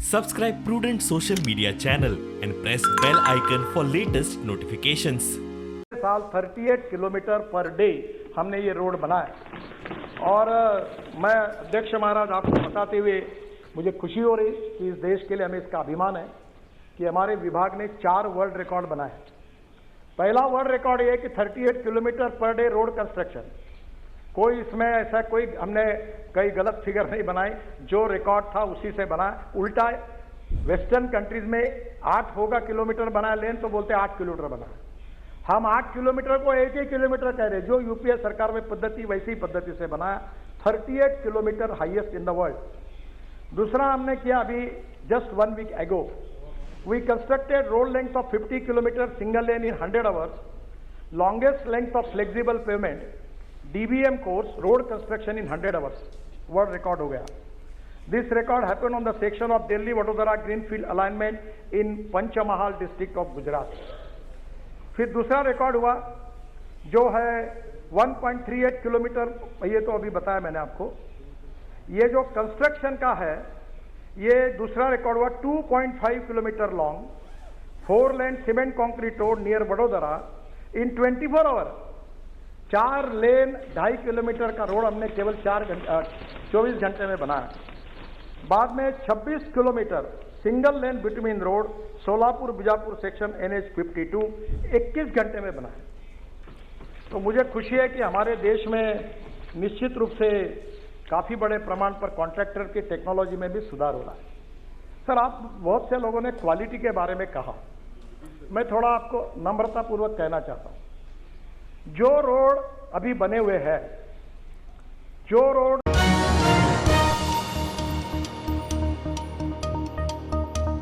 Subscribe Prudent Social Media channel and press bell icon for latest notifications. साल 38 kilometre per day हमने ये road बनाया और मैं अध्यक्ष महाराज आपको बताते हुए मुझे खुशी हो रही कि इस देश के लिए हमें इसका अभिमान है कि हमारे विभाग ने 4 वर्ल्ड रिकॉर्ड बनाए। पहला वर्ल्ड रिकॉर्ड ये है कि 38 kilometre per day road construction. कोई इसमें ऐसा कोई हमने कई गलत फिगर नहीं बनाई, जो रिकॉर्ड था उसी से बनाया। उल्टा वेस्टर्न कंट्रीज में 8 होगा किलोमीटर बनाया लेन तो बोलते 8 किलोमीटर बनाया। हम 8 किलोमीटर को 1 किलोमीटर कह रहे, जो यूपीए सरकार में पद्धति वैसी पद्धति से बनाया। 38 kilometre highest in the world. दूसरा हमने किया अभी just 1 week ago, we constructed road length of 50 kilometre single lane in 100 hours, longest length of flexible payment DBM course road construction in 100 hours, world record हो गया। This record happened on the section of Delhi Vadodara greenfield alignment in Panchmahal district of Gujarat. फिर दूसरा record हुआ जो है 1.38 kilometre, ये तो अभी बताया मैंने आपको। ये जो कंस्ट्रक्शन का है ये दूसरा रिकॉर्ड हुआ 2.5 kilometre long 4 lane cement concrete road near Vadodara in 24 hour. 4 lane 2.5 kilometre का रोड हमने केवल 24 घंटे में बनाया। बाद में 26 kilometre single lane between road Solapur Bijapur section NH 52 21 घंटे में बनाया। तो मुझे खुशी है कि हमारे देश में निश्चित रूप से काफी बड़े प्रमाण पर कॉन्ट्रैक्टर की टेक्नोलॉजी में भी सुधार हो रहा है। सर, आप बहुत से लोगों ने क्वालिटी के बारे में कहा, मैं थोड़ा आपको नम्रतापूर्वक कहना चाहता हूं। जो रोड अभी बने हुए हैं, जो रोड